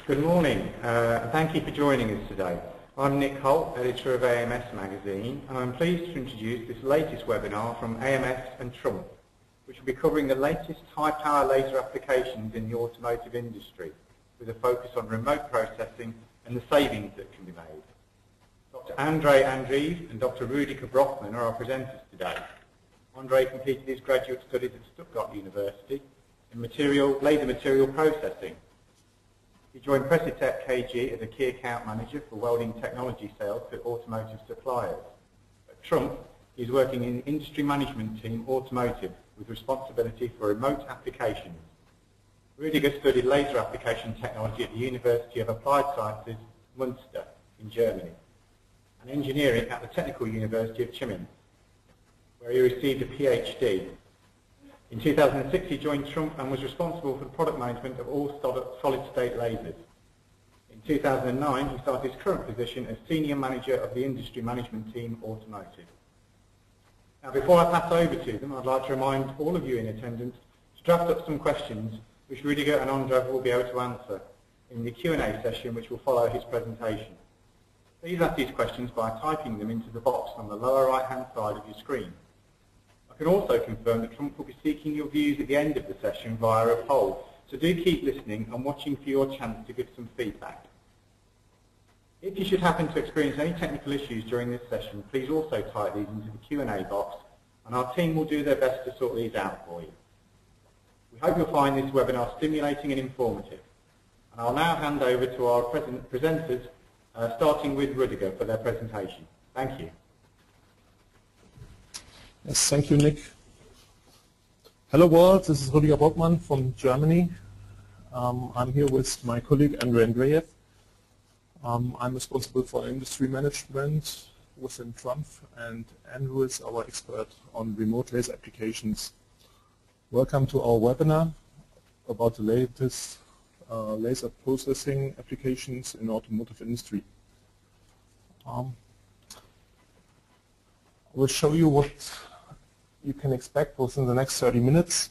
Good morning, and thank you for joining us today. I'm Nick Holt, editor of AMS magazine, and I'm pleased to introduce this latest webinar from AMS and TRUMPF, which will be covering the latest high-power laser applications in the automotive industry, with a focus on remote processing and the savings that can be made. Dr. Andrey Andreev and Dr. Rüdiger Brockmann are our presenters today. Andrey completed his graduate studies at Stuttgart University in laser material processing. He joined Precitec KG as a key account manager for welding technology sales to automotive suppliers. At TRUMPF, he's working in the industry management team Automotive with responsibility for remote applications. Rüdiger studied laser application technology at the University of Applied Sciences, Münster in Germany, and engineering at the Technical University of Chemnitz, where he received a PhD. In 2006, he joined TRUMPF and was responsible for the product management of all solid-state lasers. In 2009, he started his current position as Senior Manager of the Industry Management Team Automotive. Now, before I pass over to them, I'd like to remind all of you in attendance to draft up some questions which Rüdiger and Andrey will be able to answer in the Q&A session which will follow his presentation. Please ask these questions by typing them into the box on the lower right-hand side of your screen. I can also confirm that TRUMPF will be seeking your views at the end of the session via a poll, so do keep listening and watching for your chance to give some feedback. If you should happen to experience any technical issues during this session, please also type these into the Q&A box, and our team will do their best to sort these out for you. We hope you'll find this webinar stimulating and informative. And I'll now hand over to our presenters, starting with Rüdiger for their presentation. Thank you. Yes, thank you, Nick. Hello world, this is Rüdiger Brockmann from Germany. I'm here with my colleague Andrey Andreev. I'm responsible for industry management within TRUMPF, and Andrew is our expert on remote laser applications. Welcome to our webinar about the latest laser processing applications in the automotive industry. I will show you what you can expect within the next 30 minutes.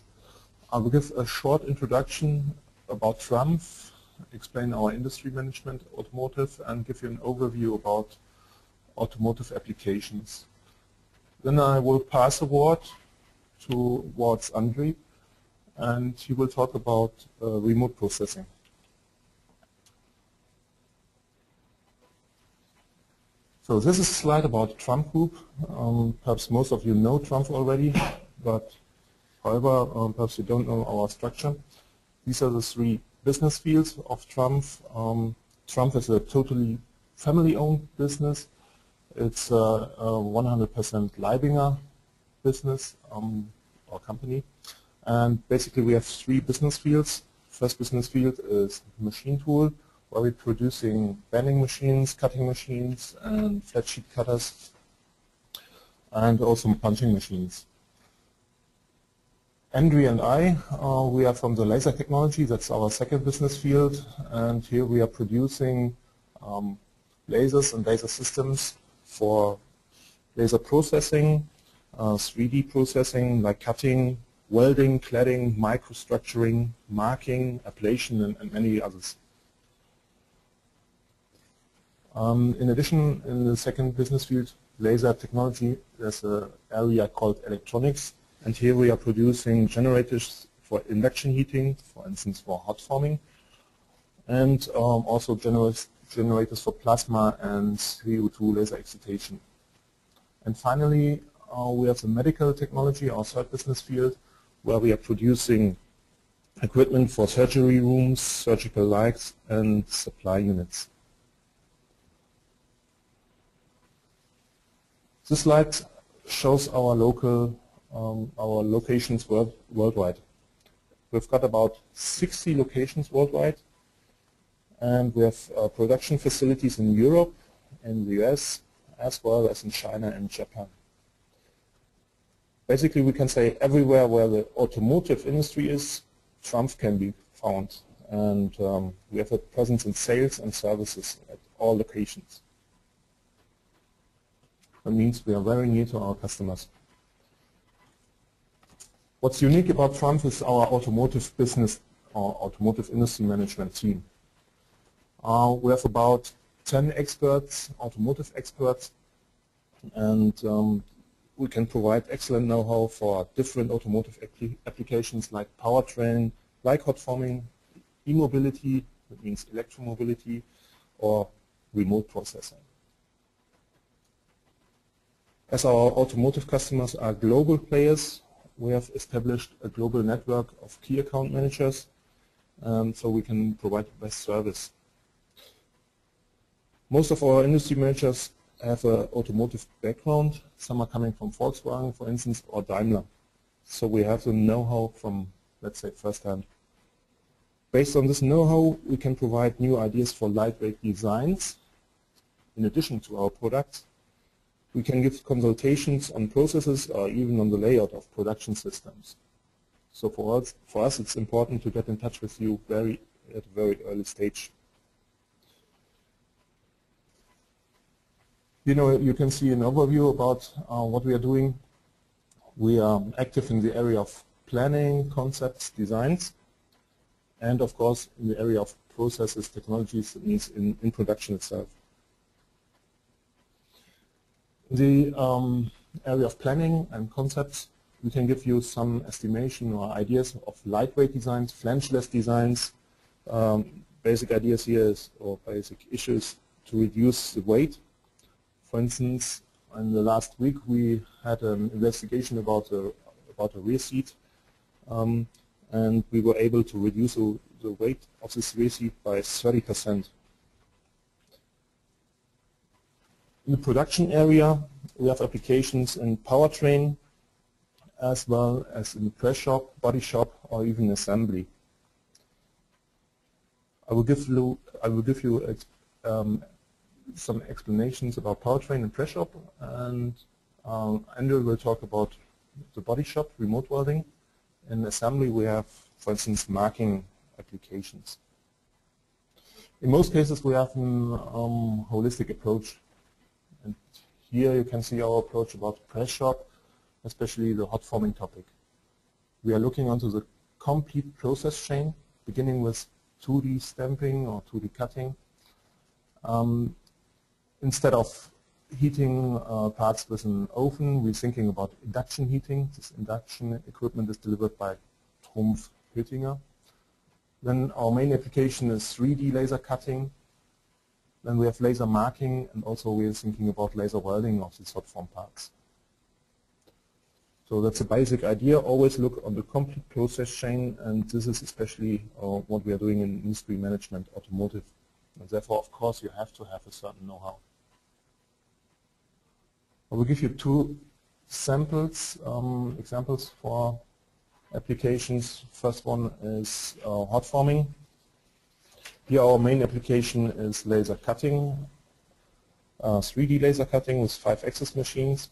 I will give a short introduction about TRUMPF, explain our industry management, automotive, and give you an overview about automotive applications. Then I will pass the word towards Andrey, and he will talk about remote processing. So this is a slide about TRUMPF Group. Perhaps most of you know TRUMPF already, but however, perhaps you don't know our structure. These are the three business fields of TRUMPF. TRUMPF is a totally family-owned business. It's a 100% Leibinger business or company. And basically we have three business fields. First business field is machine tool, where we're producing bending machines, cutting machines, and flat sheet cutters, and also punching machines. Andrey and I, we are from the laser technology. That's our second business field, and here we are producing lasers and laser systems for laser processing, 3D processing like cutting, welding, cladding, microstructuring, marking, ablation, and many others. In addition, in the second business field, laser technology, there's an area called electronics, and here we are producing generators for induction heating, for instance for hot forming, and also generators for plasma and CO2 laser excitation. And finally, we have the medical technology, our third business field, where we are producing equipment for surgery rooms, surgical lights, and supply units. This slide shows our locations worldwide. We've got about 60 locations worldwide, and we have production facilities in Europe, in the US, as well as in China and Japan. Basically, we can say everywhere where the automotive industry is, TRUMPF can be found, and we have a presence in sales and services at all locations. That means we are very near to our customers. What's unique about TRUMPF is our automotive business, our automotive industry management team. We have about 10 experts, automotive experts, and we can provide excellent know-how for different automotive applications like powertrain, like hot forming, e-mobility, that means electromobility, or remote processing. As our automotive customers are global players, we have established a global network of key account managers, so we can provide the best service. Most of our industry managers have an automotive background. Some are coming from Volkswagen, for instance, or Daimler. So we have the know-how from, let's say, first hand. Based on this know-how, we can provide new ideas for lightweight designs. In addition to our products, we can give consultations on processes or even on the layout of production systems. So for us it's important to get in touch with you at a very early stage. You can see an overview about what we are doing. We are active in the area of planning, concepts, designs, and of course in the area of processes, technologies, that means in production itself. In the area of planning and concepts, we can give you some estimation or ideas of lightweight designs, flangeless designs. Basic ideas here or basic issues to reduce the weight. For instance, in the last week we had an investigation about a rear seat, and we were able to reduce the weight of this rear seat by 30%. In the production area, we have applications in powertrain as well as in press shop, body shop, or even assembly. I will give you some explanations about powertrain and press shop, and Andrew will talk about the body shop, remote welding. In assembly, we have, for instance, marking applications. In most cases, we have a holistic approach. And here you can see our approach about press shop, especially the hot forming topic. We are looking onto the complete process chain, beginning with 2D stamping or 2D cutting. Instead of heating parts with an oven, we're thinking about induction heating. This induction equipment is delivered by TRUMPF. Then our main application is 3D laser cutting. Then we have laser marking, and also we are thinking about laser welding of these hot form parts. So that's a basic idea. Always look on the complete process chain, and this is especially what we are doing in industry management, automotive. And therefore, of course, you have to have a certain know-how. I will give you two examples for applications. First one is hot forming. Here our main application is laser cutting, 3D laser cutting with 5-axis machines.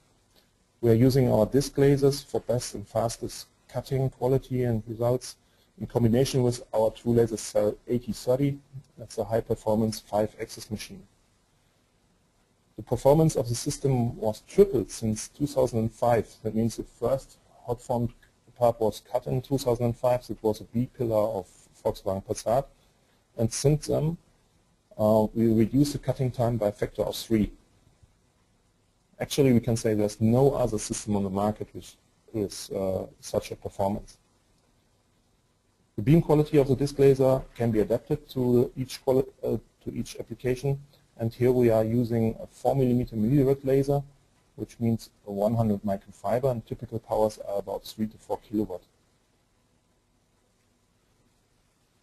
We are using our disc lasers for best and fastest cutting quality and results in combination with our True Laser Cell 8030. That's a high-performance 5-axis machine. The performance of the system was tripled since 2005. That means the first hot formed part was cut in 2005. So it was a B pillar of Volkswagen Passat. And since then, we reduced the cutting time by a factor of 3. Actually, we can say there's no other system on the market which is such a performance. The beam quality of the disc laser can be adapted to each application, and here we are using a 4mm millirod laser, which means a 100 micron fiber, and typical powers are about 3 to 4 kilowatt.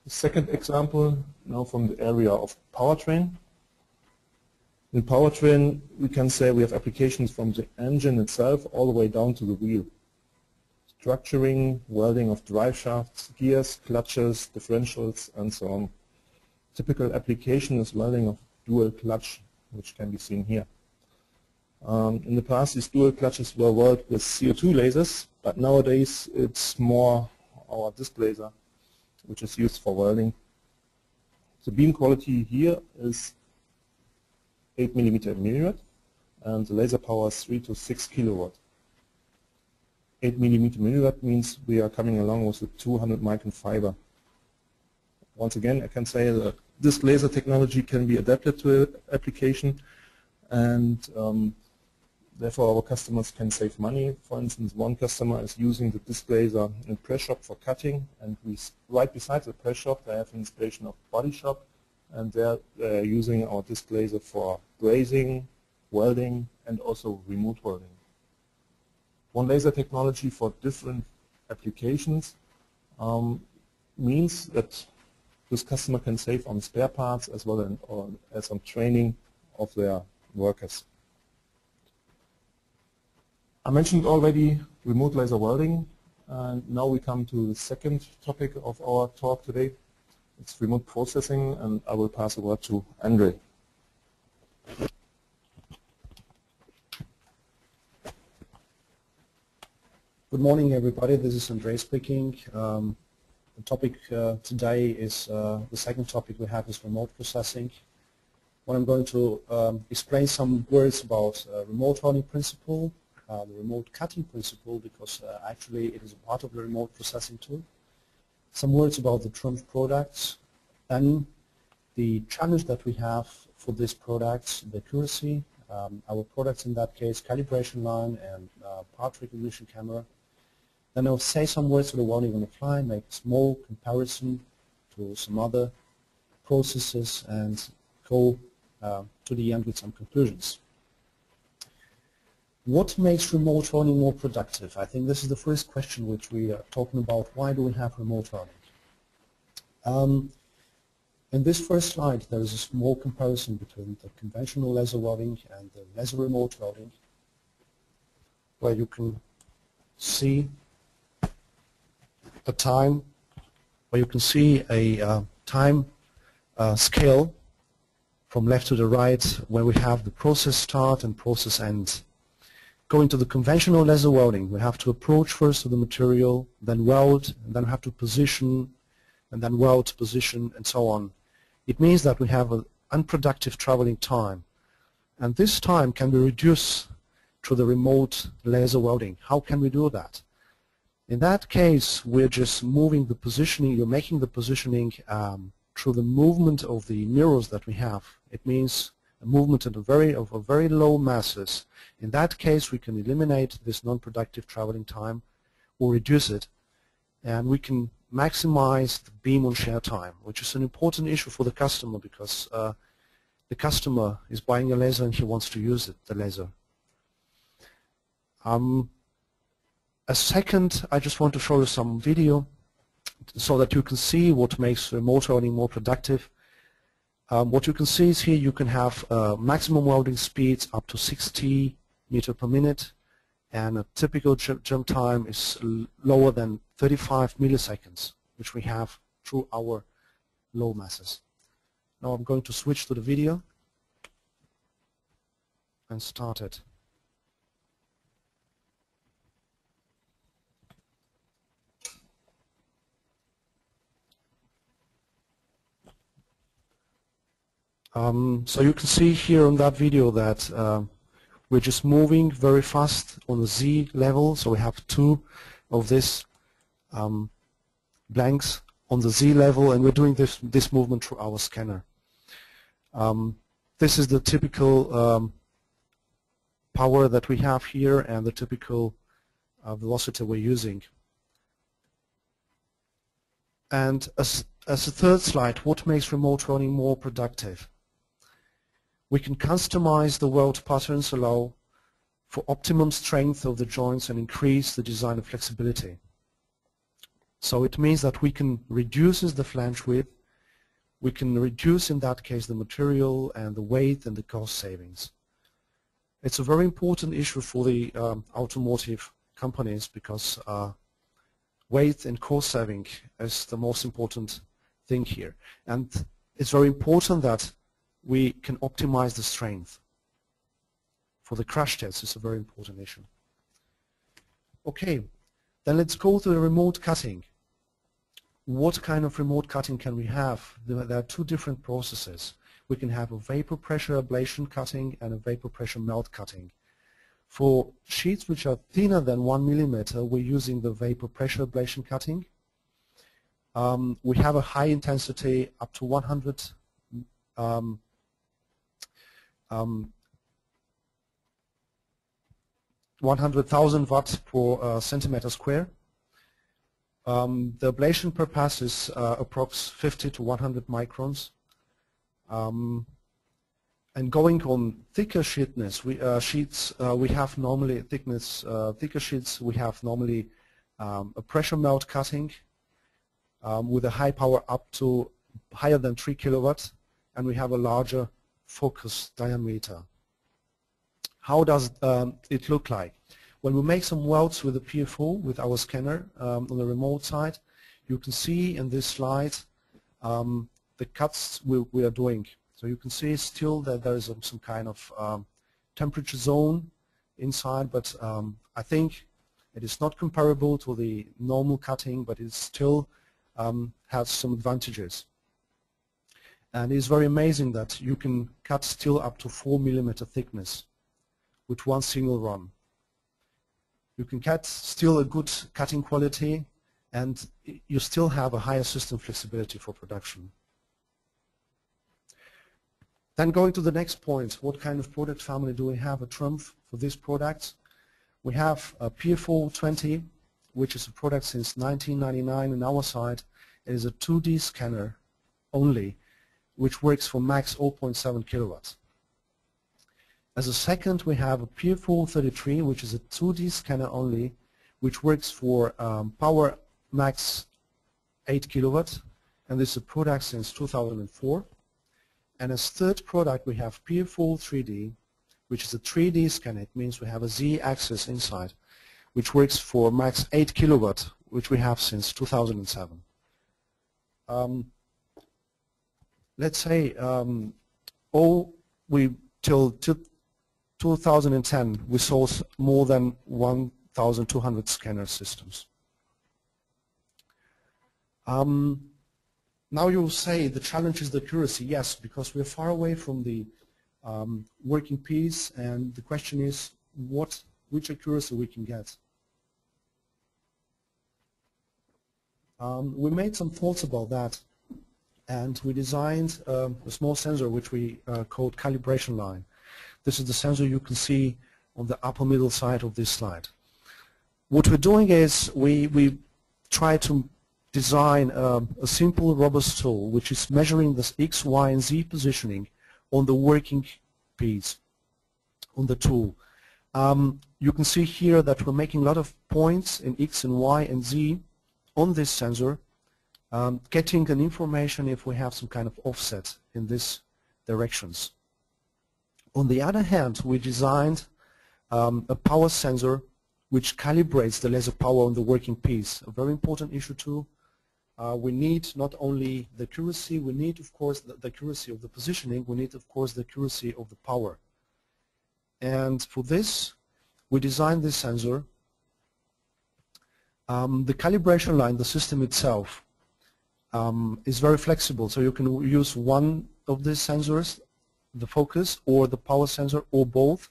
The second example, now from the area of powertrain. In powertrain, we can say we have applications from the engine itself all the way down to the wheel. Structuring, welding of drive shafts, gears, clutches, differentials, and so on. Typical application is welding of dual clutch, which can be seen here. In the past, these dual clutches were welded with CO2 lasers, but nowadays it's more our disc laser, which is used for welding. The beam quality here is 8mm millirod, and the laser power is 3 to 6 kilowatt. 8mm millirod means we are coming along with a 200 micron fiber. Once again, I can say that this laser technology can be adapted to an application, and therefore our customers can save money. For instance, one customer is using the disc laser in press shop for cutting, and right beside the press shop they have an installation of body shop, and they're using our disc laser for brazing, welding, and also remote welding. One laser technology for different applications means that this customer can save on spare parts as well as on training of their workers. I mentioned already remote laser welding, and now we come to the second topic of our talk today. It's remote processing, and I will pass the word to Andrey. Good morning, everybody. This is Andrey speaking. The topic today is the second topic we have is remote processing. What I'm going to explain some words about remote welding principle, the remote cutting principle, because actually it is a part of the remote processing tool. Some words about the TRUMPF products, then the challenge that we have for these products, the accuracy, our products in that case, calibration line and part recognition camera. Then I'll say some words to the welding on the fly, make a small comparison to some other processes, and go to the end with some conclusions. What makes remote welding more productive? I think this is the first question which we are talking about. Why do we have remote welding? In this first slide there is a small comparison between the conventional laser welding and the laser remote welding, where you can see a time, where you can see a time scale from left to the right, where we have the process start and process end. Going to the conventional laser welding, we have to approach first to the material, then weld, and then have to position, and then weld, position, and so on. It means that we have an unproductive traveling time, and this time can be reduced through the remote laser welding. How can we do that? In that case, we're just moving the positioning, you're making the positioning through the movement of the mirrors that we have. It means a movement of very low masses. In that case, we can eliminate this non-productive traveling time or reduce it, and we can maximize the beam on share time, which is an important issue for the customer, because the customer is buying a laser and he wants to use it, the laser. A second, I just want to show you some video so that you can see what makes remote welding more productive. What you can see is here you can have maximum welding speeds up to 60 meters per minute, and a typical jump time is lower than 35 milliseconds, which we have through our low masses. Now I'm going to switch to the video and start it. So you can see here on that video that we're just moving very fast on the Z level. So we have two of these blanks on the Z level, and we're doing this movement through our scanner. This is the typical power that we have here and the typical velocity we're using. And as a third slide, what makes remote welding more productive? We can customize the weld patterns, allow for optimum strength of the joints, and increase the design of flexibility. So it means that we can reduce the flange width, we can reduce in that case the material and the weight and the cost savings. It's a very important issue for the automotive companies, because weight and cost saving is the most important thing here. And it's very important that we can optimize the strength. For the crash test, it's a very important issue. Okay, then let's go to the remote cutting. What kind of remote cutting can we have? There are two different processes. We can have a vapor pressure ablation cutting and a vapor pressure melt cutting. For sheets which are thinner than 1 millimeter, we're using the vapor pressure ablation cutting. We have a high intensity up to 100 um, 100,000 watts per centimeter square. The ablation per pass is approx 50 to 100 microns. And going on thicker sheetness, we have normally thicker sheets. We have normally a pressure melt cutting with a high power up to higher than 3 kilowatts, and we have a larger focus diameter. How does it look like? When we make some welds with the PFO, with our scanner on the remote side, you can see in this slide the cuts we are doing. So you can see still that there is some kind of temperature zone inside, but I think it is not comparable to the normal cutting, but it still has some advantages. And it's very amazing that you can cut still up to 4 millimeter thickness with one single run. You can cut still a good cutting quality, and you still have a higher system flexibility for production. Then going to the next point, what kind of product family do we have at TRUMPF for this product? We have a PFO20, which is a product since 1999 on our side. It is a 2D scanner only, which works for max 0.7 kilowatts. As a second, we have a PFO33, which is a 2D scanner only, which works for power max 8 kilowatts, and this is a product since 2004. And as third product, we have PFO3D, which is a 3D scanner. It means we have a Z-axis inside, which works for max 8 kilowatt, which we have since 2007. Let's say till 2010, we sold more than 1,200 scanner systems. Now you will say the challenge is the accuracy. Yes, because we're far away from the working piece, and the question is which accuracy we can get. We made some thoughts about that, and we designed a small sensor which we called calibration line. This is the sensor you can see on the upper middle side of this slide. What we're doing is we try to design a simple robust tool which is measuring this X, Y, and Z positioning on the working piece, on the tool. You can see here that we're making a lot of points in X and Y and Z on this sensor, getting an information if we have some kind of offset in these directions. On the other hand, we designed a power sensor which calibrates the laser power on the working piece. A very important issue too. We need not only the accuracy, we need of course the accuracy of the positioning, we need of course the accuracy of the power. And for this, we designed this sensor. The calibration line, the system itself, is very flexible, so you can use one of these sensors, the focus or the power sensor or both,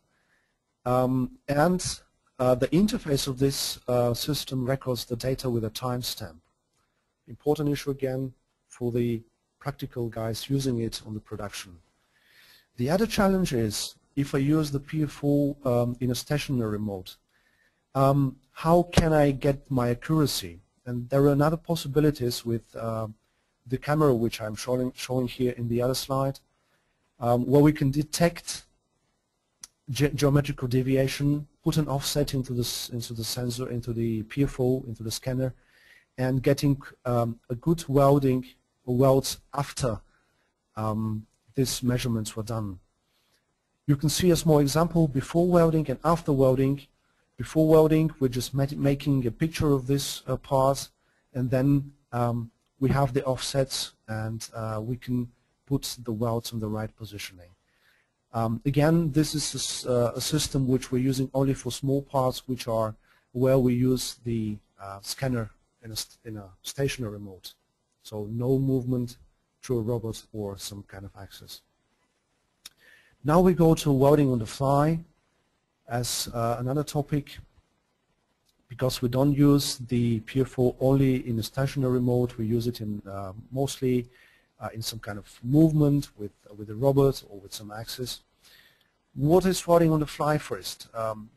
and the interface of this system records the data with a timestamp. Important issue again for the practical guys using it on the production. The other challenge is if I use the PFO in a stationary mode, how can I get my accuracy? And there are another possibilities with the camera which I'm showing here in the other slide, where we can detect geometrical deviation, put an offset into the sensor, into the PFO, into the scanner, and getting a good welding or welds after these measurements were done. You can see a small example before welding and after welding. Before welding, we're just making a picture of this part, and then we have the offsets, and we can put the welds in the right positioning. Again, this is a system which we're using only for small parts, which are where we use the scanner in a stationary mode. So no movement through a robot or some kind of axis. Now we go to welding on the fly as another topic, because we don't use the PFO only in a stationary mode. We use it in mostly in some kind of movement with a robot or with some axis. What is routing on the fly first?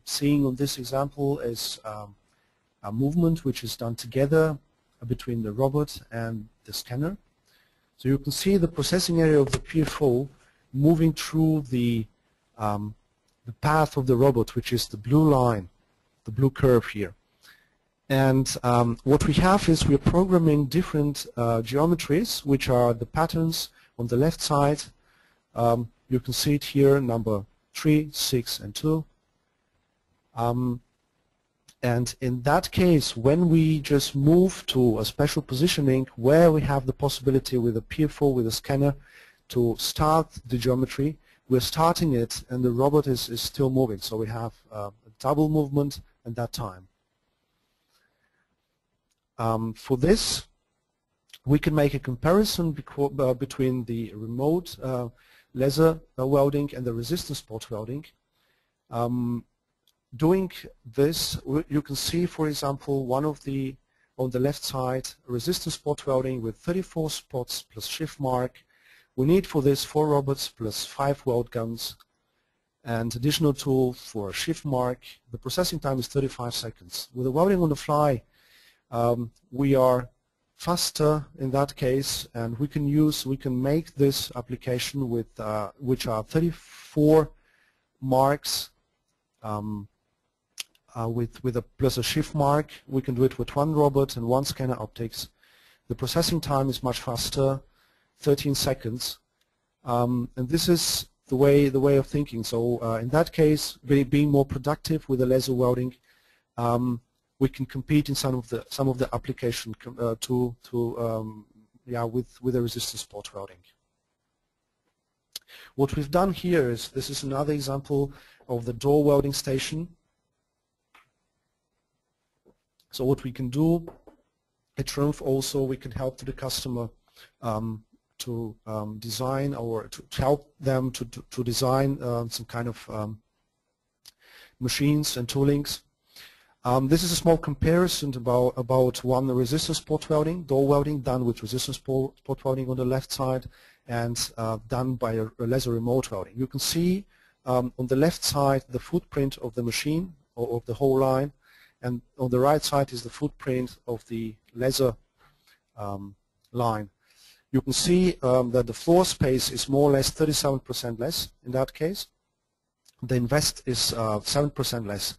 Seeing on this example is a movement which is done together between the robot and the scanner. So you can see the processing area of the PFO moving through the path of the robot, which is the blue line, the blue curve here. And what we have is we're programming different geometries, which are the patterns on the left side. You can see it here, number 3, 6, and 2. And in that case, when we just move to a special positioning where we have the possibility with a PFO, with a scanner, to start the geometry, we're starting it and the robot is still moving. So we have a double movement at that time. For this, we can make a comparison between the remote laser welding and the resistance spot welding. Doing this, you can see, for example, one of the, on the left side, resistance spot welding with 34 spots plus shift mark. We need for this 4 robots plus 5 weld guns and additional tool for shift mark. The processing time is 35 seconds. With the welding on the fly, we are faster in that case, and we can make this application with which are 34 marks with a plus a shift mark. We can do it with 1 robot and 1 scanner optics. The processing time is much faster, 13 seconds, and this is the way of thinking. So in that case, being more productive with the laser welding, we can compete in some of the application with the resistance spot welding. What we've done here is, this is another example of the door welding station. So what we can do at TRUMPF also, we can help to the customer to design, or to help them to design some kind of machines and toolings. This is a small comparison about one resistance spot welding, door welding done with resistance spot welding on the left side, and done by a laser remote welding. You can see on the left side the footprint of the machine or of the whole line, and on the right side is the footprint of the laser line. You can see that the floor space is more or less 37% less in that case. The invest is 7% less.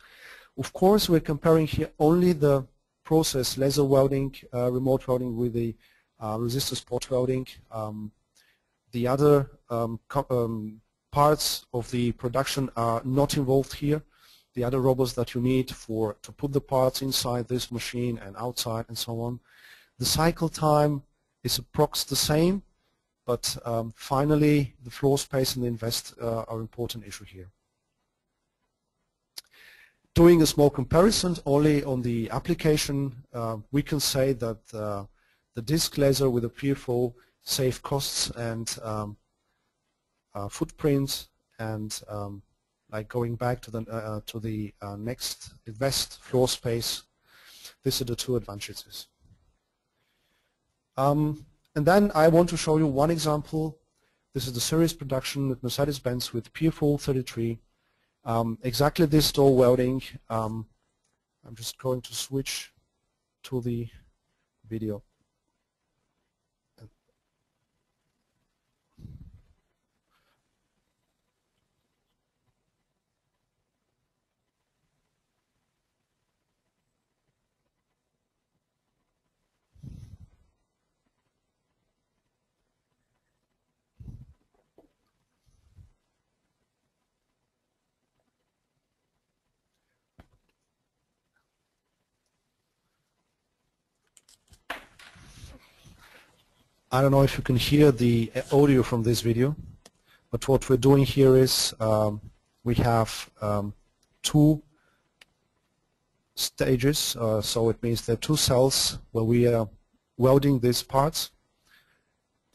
Of course, we're comparing here only the process laser welding, remote welding with the resistance spot welding. The other parts of the production are not involved here. The other robots that you need to put the parts inside this machine and outside and so on. The cycle time is approximately the same, but finally the floor space and the invest are important issue here. Doing a small comparison only on the application, we can say that the disc laser with a PFO save costs and footprints, and like going back to the next invest floor space. These are the 2 advantages. And then I want to show you one example. This is the series production with Mercedes-Benz with PFO 33. Exactly this door welding. I'm just going to switch to the video. I don't know if you can hear the audio from this video, but what we're doing here is we have 2 stages, so it means there are 2 cells where we are welding these parts.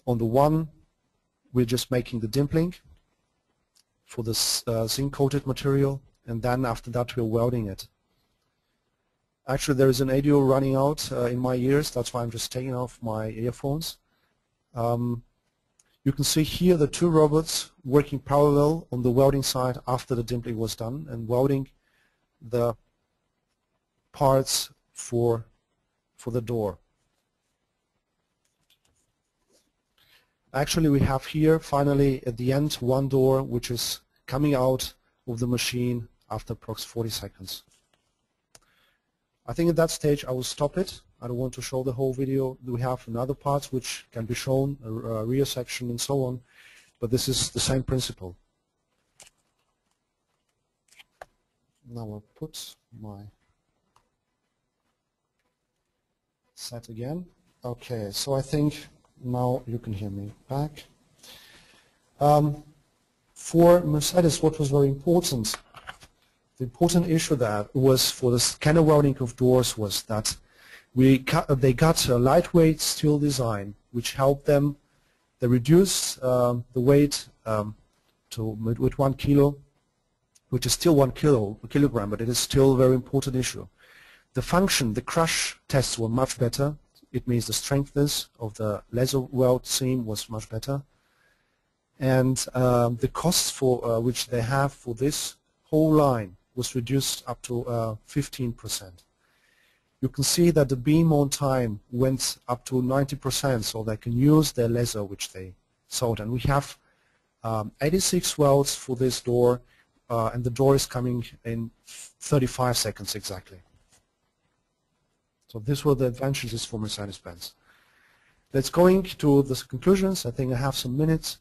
On the one, we're just making the dimpling for the zinc-coated material, and then after that we're welding it. Actually, there is an audio running out in my ears, that's why I'm just taking off my earphones. You can see here the two robots working parallel on the welding side after the dimpling was done and welding the parts for the door. Actually, we have here finally at the end one door which is coming out of the machine after approximately 40 seconds. I think at that stage I will stop it. I don't want to show the whole video. We have another parts which can be shown, a rear section and so on, but this is the same principle. Now I'll put my set again. Okay, so I think now you can hear me back. For Mercedes, what was very important, the important issue that was for the scanner welding of doors was that they got a lightweight steel design which helped them. They reduced the weight with 1 kilo, which is still 1 kilogram, but it is still a very important issue. The function, the crush tests were much better. It means the strengthness of the laser weld seam was much better. And the costs for which they have for this whole line was reduced up to 15%. You can see that the beam on time went up to 90%, so they can use their laser which they sold. And we have 86 welds for this door, and the door is coming in 35 seconds exactly. So these were the advantages for Mercedes-Benz. Let's go into the conclusions. I think I have some minutes.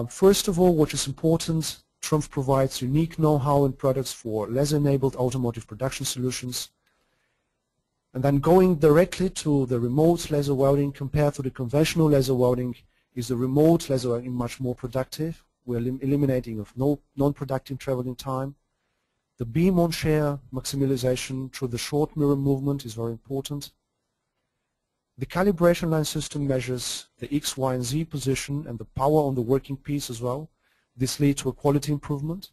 First of all, what is important, TRUMPF provides unique know-how and products for laser-enabled automotive production solutions. And then going directly to the remote laser welding compared to the conventional laser welding, is the remote laser welding much more productive. We're eliminating of non-productive traveling time. The beam on share maximization through the short mirror movement is very important. The calibration line system measures the X, Y, and Z position and the power on the working piece as well. This leads to a quality improvement.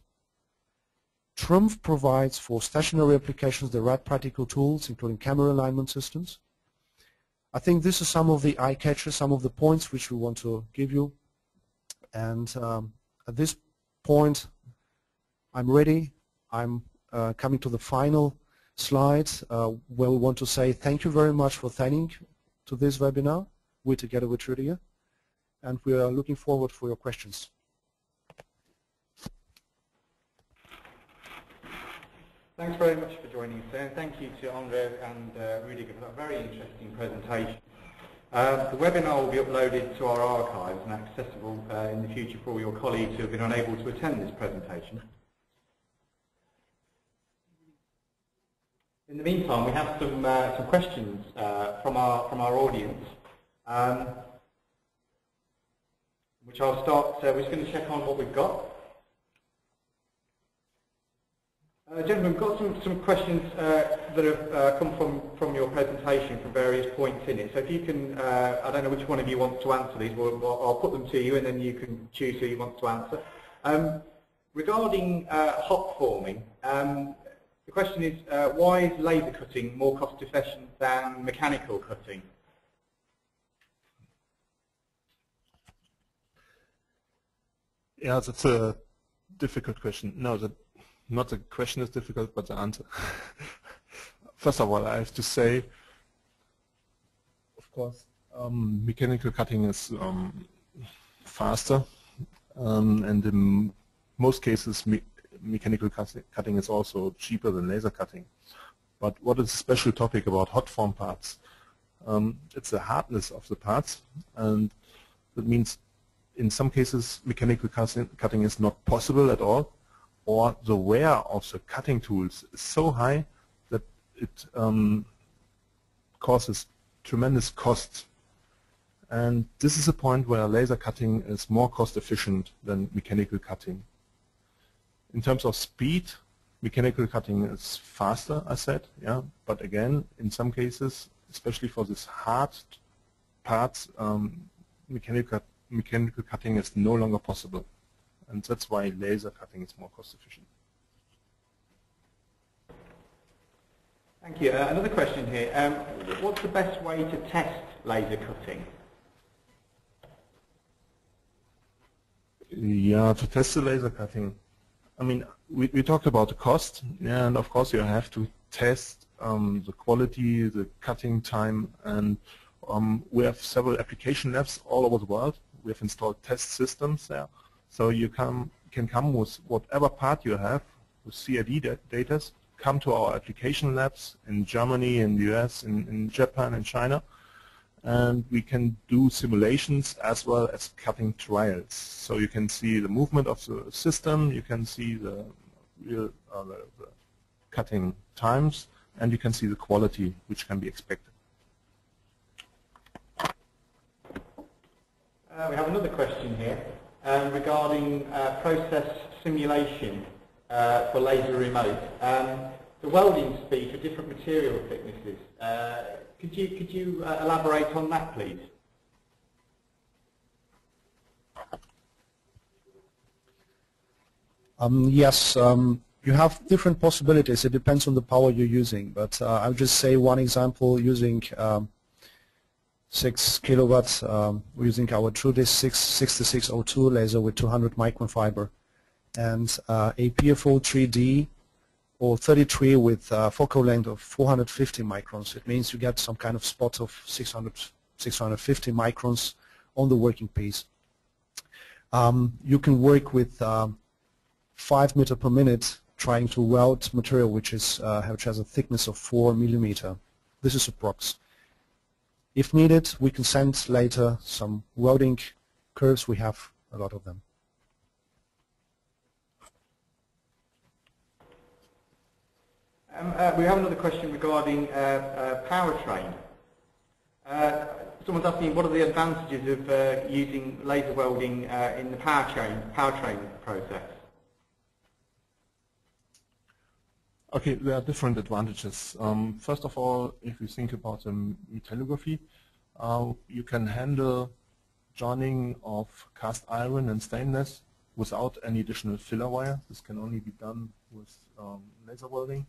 TRUMPF provides for stationary applications the right practical tools, including camera alignment systems. I think this is some of the eye catchers, some of the points which we want to give you. And at this point, I'm ready. I'm coming to the final slide where we want to say thank you very much for attending to this webinar. We're together with Rüdiger, and we are looking forward for your questions. Thanks very much for joining us today, and thank you to Andrey and Rüdiger for that very interesting presentation. The webinar will be uploaded to our archives and accessible in the future for all your colleagues who have been unable to attend this presentation. In the meantime, we have some questions from our audience, which I'll start. We're just going to check on what we've got. Gentlemen, we've got some questions that have come from your presentation from various points in it. So if you can, I don't know which one of you wants to answer these. I'll put them to you, and then you can choose who you want to answer. Regarding hot forming, the question is, why is laser cutting more cost efficient than mechanical cutting? Yeah, that's a difficult question. No, not the question is difficult, but the answer. First of all, I have to say, of course, mechanical cutting is faster, and in most cases, mechanical cutting is also cheaper than laser cutting. But what is a special topic about hot form parts? It's the hardness of the parts, and that means in some cases mechanical cutting is not possible at all, or the wear of the cutting tools is so high that it causes tremendous cost. And this is a point where laser cutting is more cost efficient than mechanical cutting. In terms of speed, mechanical cutting is faster, I said, yeah. But again, in some cases, especially for these hard parts, mechanical cutting is no longer possible. And that's why laser cutting is more cost efficient. Thank you. Another question here. What's the best way to test laser cutting? Yeah, to test the laser cutting, I mean, we talked about the cost, yeah, and of course you have to test the quality, the cutting time, and we have several application labs all over the world. We have installed test systems there, so you can come with whatever part you have with CAD data, come to our application labs in Germany, in the US, in Japan, and China, and we can do simulations as well as cutting trials. So you can see the movement of the system, you can see the real the cutting times, and you can see the quality which can be expected. We have another question here regarding process simulation for laser remote. The welding speed for different material thicknesses. Could you elaborate on that, please? Yes, you have different possibilities. It depends on the power you're using. But I'll just say one example using 6 kilowatts. We're using our TrueDisc 6602 laser with 200 micron fiber, and a PFO 3D or 33 with focal length of 450 microns. It means you get some kind of spot of 650 microns on the working piece. You can work with 5 meters per minute trying to weld material which has a thickness of 4 millimeter. This is approx. If needed, we can send later some welding curves. We have a lot of them. We have another question regarding powertrain. Someone's asking what are the advantages of using laser welding in the powertrain process? Okay, there are different advantages. First of all, if you think about metallography, you can handle joining of cast iron and stainless without any additional filler wire. This can only be done with laser welding.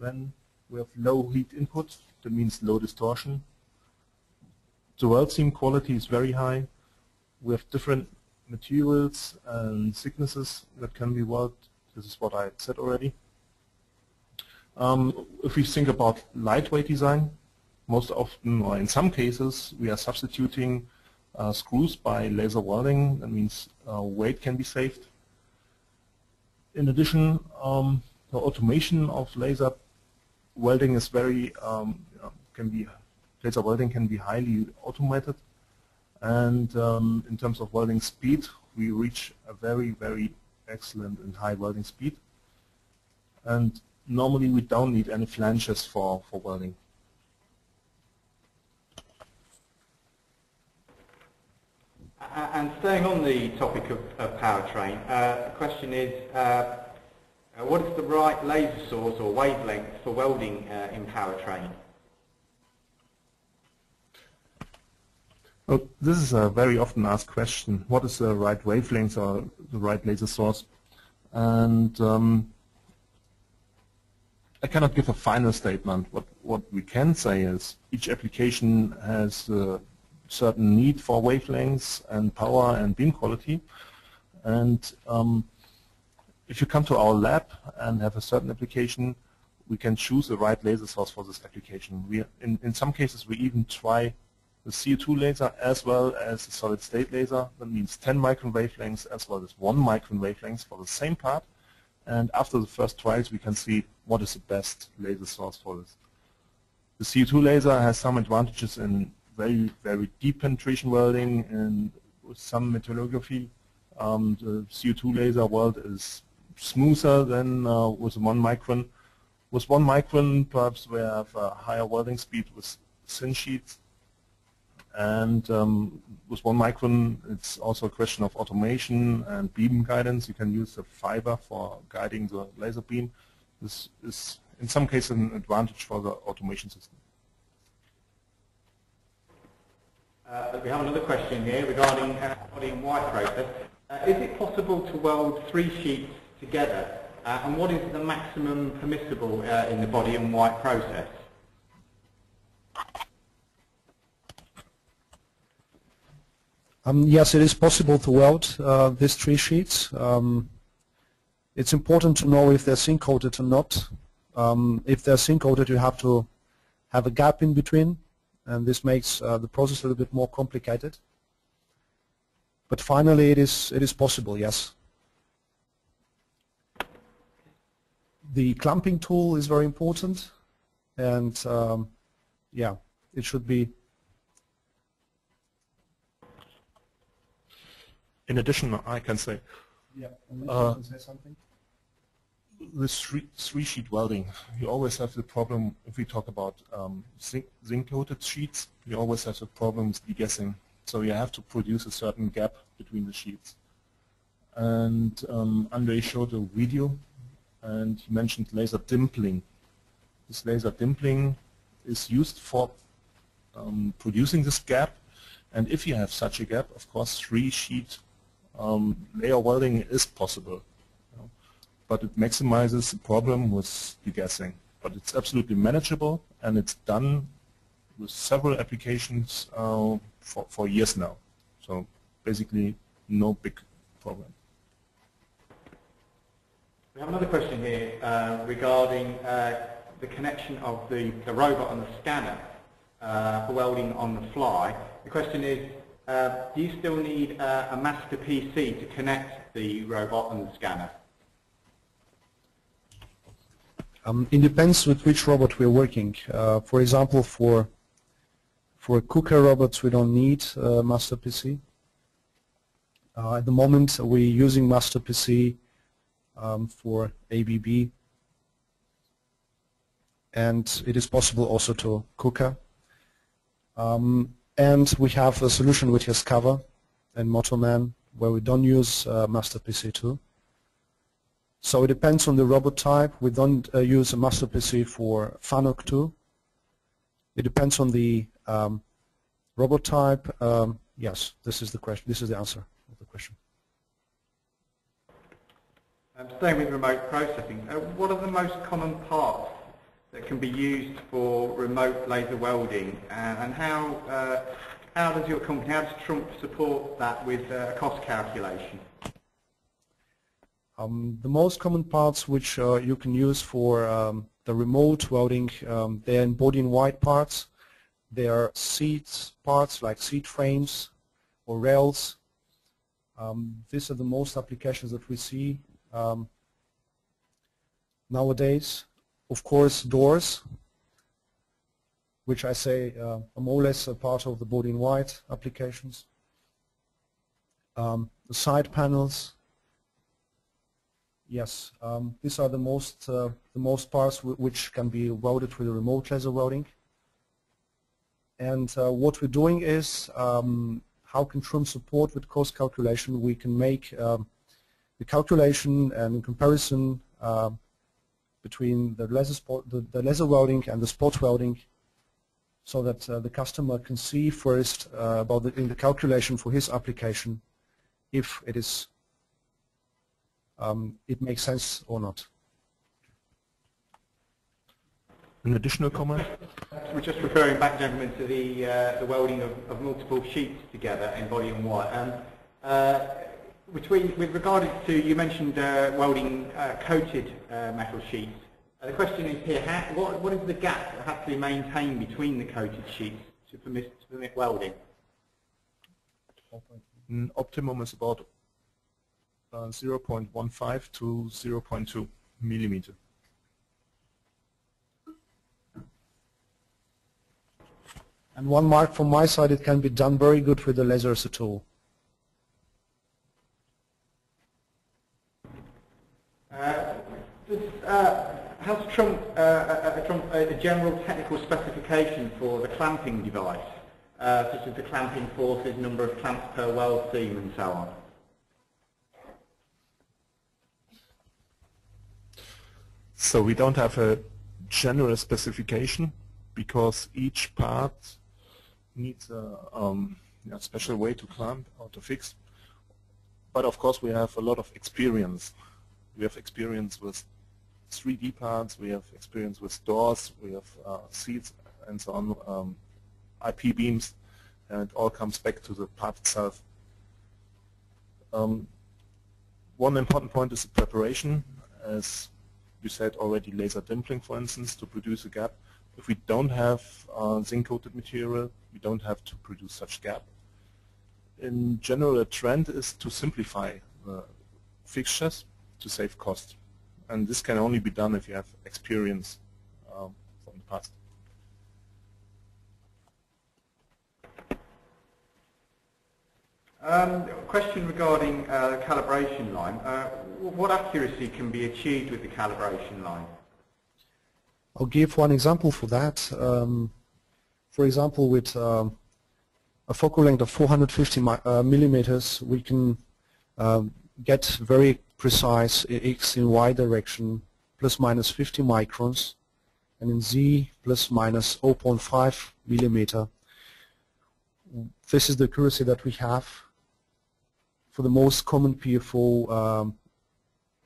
Then we have low heat input, that means low distortion. The weld seam quality is very high. We have different materials and thicknesses that can be welded. This is what I said already. If we think about lightweight design, most often, or in some cases, we are substituting screws by laser welding. That means weight can be saved. In addition, the automation of laser welding is very laser welding can be highly automated, and in terms of welding speed, we reach a very, very excellent and high welding speed. And normally we don't need any flanges for welding. And staying on the topic of powertrain, the question is, what is the right laser source or wavelength for welding in powertrain? Well, this is a very often asked question. What is the right wavelength or the right laser source? And I cannot give a final statement. What we can say is each application has a certain need for wavelengths and power and beam quality. And if you come to our lab and have a certain application, we can choose the right laser source for this application. In some cases, we even try the CO2 laser as well as the solid-state laser. That means 10 micron wavelengths as well as 1 micron wavelengths for the same part. And after the first trials, we can see what is the best laser source for this. The CO2 laser has some advantages in very, very deep penetration welding and with some metallography. The CO2 laser weld is smoother than with 1 micron. With 1 micron, perhaps we have a higher welding speed with thin sheets. And with 1 micron, it's also a question of automation and beam guidance. You can use the fiber for guiding the laser beam. This is, in some cases, an advantage for the automation system. We have another question here regarding body and white process. Is it possible to weld 3 sheets together? And what is the maximum permissible in the body and white process? Yes, it is possible to weld these 3 sheets. It's important to know if they're zinc coated or not. If they're zinc coated, you have to have a gap in between, and this makes the process a little bit more complicated. But finally, it is possible, yes. The clamping tool is very important, and yeah, it should be. In addition, I can say, Yeah, unless you can say something. with three-sheet welding, you always have the problem, if we talk about zinc-coated sheets, you always have the problem with degassing. So you have to produce a certain gap between the sheets. And Andrey showed a video, and he mentioned laser dimpling. This laser dimpling is used for producing this gap, and if you have such a gap, of course, 3-sheet layer welding is possible. But it maximizes the problem with degassing. But it's absolutely manageable, and it's done with several applications for years now. So basically, no big problem. We have another question here regarding the connection of the robot and the scanner for welding on the fly. The question is, do you still need a master PC to connect the robot and the scanner? It depends with which robot we're working. For example, for cooker robots, we don't need master PC. At the moment, we're using master PC for ABB, and it is possible also to cooker. And we have a solution which has cover and Motorman, where we don't use master PC too. So it depends on the robot type. We don't use a master PC for FANUC 2. It depends on the robot type. Yes, this is the question. This is the answer of the question. Staying with remote processing, what are the most common parts that can be used for remote laser welding, and how does your company, how does TRUMPF support that with cost calculation? The most common parts which you can use for the remote welding, they are in body in white parts. They are seat parts like seat frames or rails. These are the most applications that we see nowadays. Of course, doors, which I say are more or less a part of the body in white applications. The side panels. Yes, these are the most parts which can be welded with a remote laser welding. And what we're doing is, how can TRUMPF support with cost calculation? We can make the calculation and comparison between the laser welding and the spot welding, so that the customer can see first about in the calculation for his application if it is it makes sense or not. An additional comment? We're just referring back, gentlemen, to the welding of multiple sheets together in body and white. With regard to, you mentioned welding coated metal sheets. The question is here, what is the gap that has to be maintained between the coated sheets to permit welding? Optimum is about 0.15 to 0.2 millimeter. And one mark from my side, it can be done very good with the laser as a tool. Has TRUMPF a general technical specification for the clamping device, such as the clamping forces, number of clamps per weld seam, and so on? So we don't have a general specification, because each part needs a special way to clamp or to fix. But of course we have a lot of experience. We have experience with 3D parts, we have experience with doors, we have seats and so on, IP beams, and it all comes back to the part itself. One important point is the preparation. As you said already, laser dimpling, for instance, to produce a gap. If we don't have zinc-coated material, we don't have to produce such gap. In general, a trend is to simplify fixtures to save cost. And this can only be done if you have experience from the past. Question regarding the calibration line. What accuracy can be achieved with the calibration line? I'll give one example for that. For example, with a focal length of 450 millimeters, we can get very precise X in Y direction, plus minus 50 microns, and in Z plus minus 0.5 millimeter. This is the accuracy that we have for the most common PFO,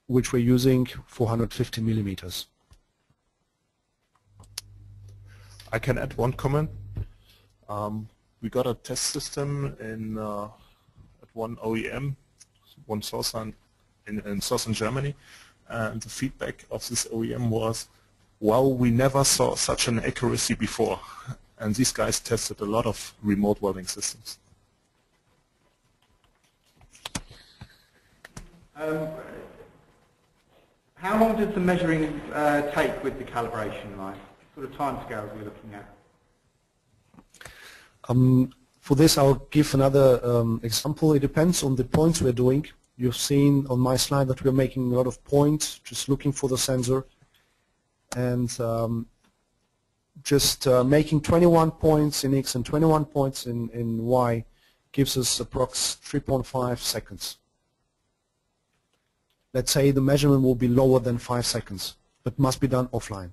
which we're using 450 millimeters. I can add one comment. We got a test system in at one OEM, one source in southern Germany, and the feedback of this OEM was, well, we never saw such an accuracy before. And these guys tested a lot of remote welding systems. How long does the measuring take with the calibration line? What sort of timescales are we looking at? For this, I'll give another example. It depends on the points we're doing. You've seen on my slide that we're making a lot of points, just looking for the sensor. And just making 21 points in X and 21 points in Y gives us approx 3.5 seconds. Let's say the measurement will be lower than 5 seconds, but must be done offline.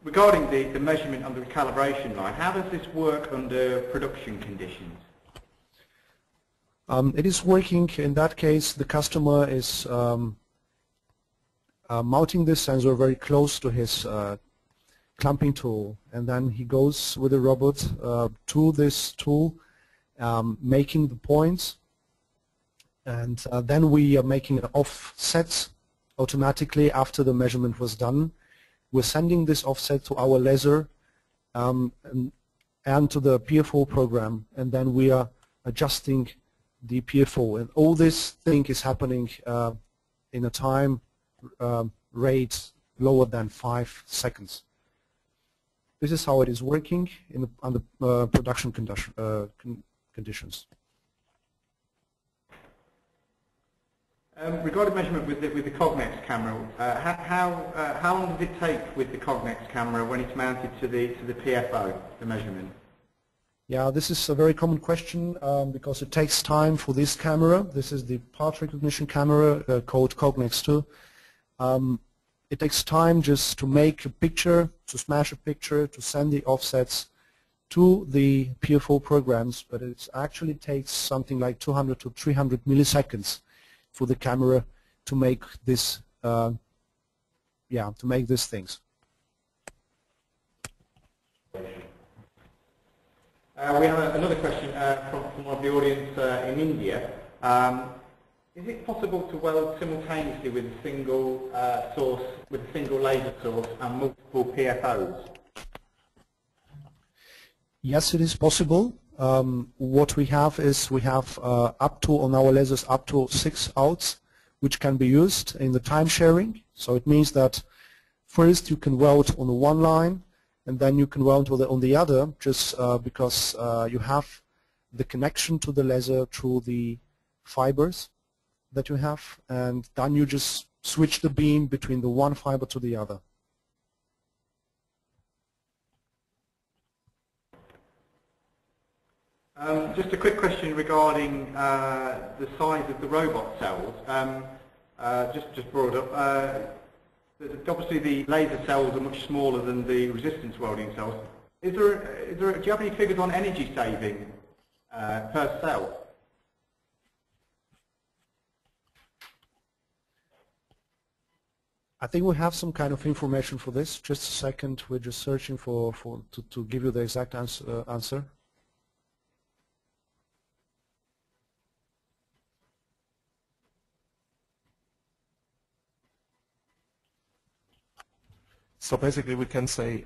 Regarding the measurement under the calibration line, how does this work under production conditions? It is working. In that case, the customer is mounting this sensor very close to his clamping tool, and then he goes with the robot to this tool, making the points, and then we are making an offset automatically after the measurement was done. We're sending this offset to our laser and to the PFO program, and then we are adjusting the PFO, and all this thing is happening in a time rate lower than 5 seconds. This is how it is working under production conditions. Regarding measurement with the Cognex camera, how long does it take with the Cognex camera when it's mounted to the PFO, the measurement? Yeah, this is a very common question because it takes time for this camera. This is the part recognition camera called Cognex 2. It takes time just to make a picture, to smash a picture, to send the offsets to the PFO programs, but it actually takes something like 200 to 300 milliseconds for the camera to make this, to make these things. We have another question from one of the audience in India. Is it possible to weld simultaneously with a single source, with a single laser source and multiple PFOs? Yes, it is possible. What we have is we have up to, on our lasers, up to 6 outs which can be used in the time sharing. So it means that first you can weld on the one line, and then you can weld on the other, just because you have the connection to the laser through the fibers that you have, and then you just switch the beam between the one fiber to the other. Just a quick question regarding the size of the robot cells. Just brought up. Obviously, the laser cells are much smaller than the resistance welding cells. Do you have any figures on energy saving per cell? I think we have some kind of information for this. Just a second, we're just searching to give you the exact answer. So basically we can say,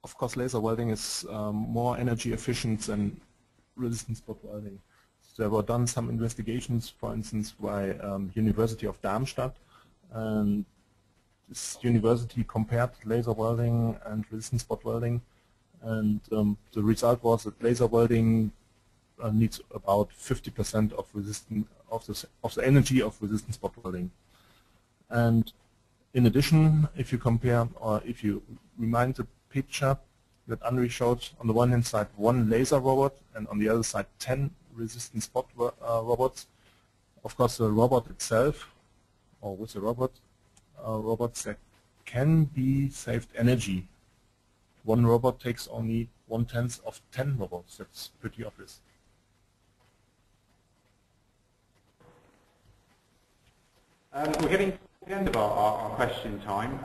of course, laser welding is more energy efficient than resistance spot welding. So there were done some investigations, for instance, by University of Darmstadt, and this university compared laser welding and resistance spot welding, and the result was that laser welding needs about 50% of the energy of resistance spot welding. And in addition, if you compare, or if you remind the picture that Andrey showed, on the one hand side 1 laser robot and on the other side 10 resistance spot robots, of course the robot itself, or with the robots there can be saved energy. 1 robot takes only 1/10 of 10 robots. That's pretty obvious. We're getting to the end of our question time.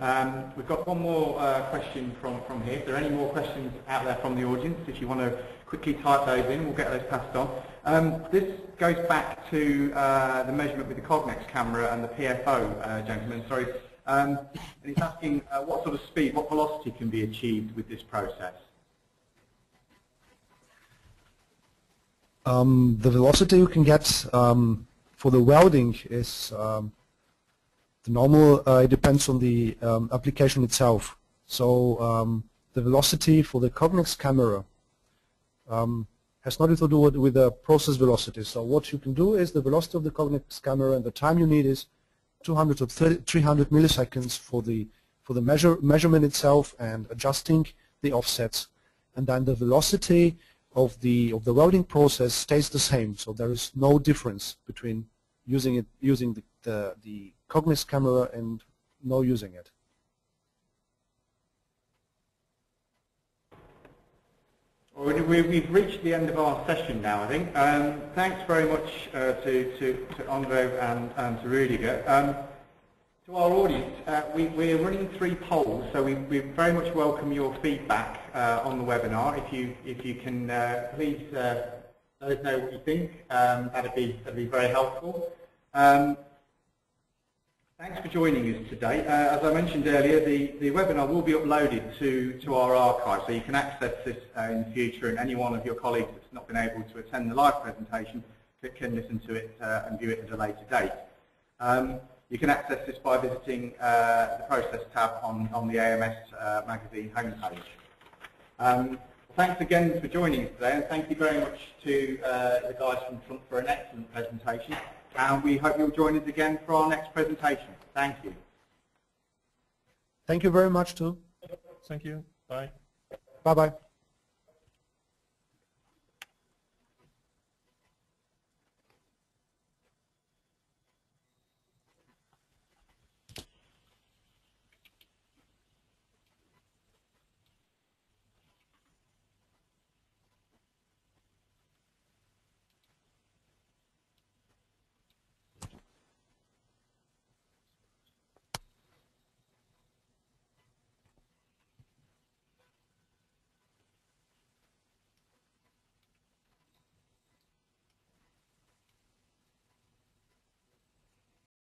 We've got one more question from here. If there are any more questions out there from the audience, if you want to quickly type those in, we'll get those passed on. This goes back to the measurement with the Cognex camera and the PFO, gentlemen. Sorry. And he's asking what sort of speed, what velocity can be achieved with this process? The velocity you can get for the welding is the normal, it depends on the application itself. So the velocity for the Cognex camera has nothing to do with the process velocity. So what you can do is the velocity of the Cognex camera, and the time you need is 200 to 300 milliseconds for the measurement itself and adjusting the offsets, and then the velocity of the welding process stays the same. So there is no difference between using the Cognex camera and no using it. Well, we've reached the end of our session now, I think. Thanks very much to Andrey and to Rudiger. To our audience, we're running 3 polls, so we very much welcome your feedback on the webinar. If you can please let us know what you think, that'd be very helpful. Thanks for joining us today. As I mentioned earlier, the webinar will be uploaded to our archive, so you can access this in the future, and any one of your colleagues that's not been able to attend the live presentation can listen to it and view it at a later date. You can access this by visiting the Process tab on the AMS magazine homepage. Thanks again for joining us today, and thank you very much to the guys from TRUMPF for an excellent presentation. And we hope you'll join us again for our next presentation. Thank you. Thank you very much too. Thank you. Bye. Bye-bye.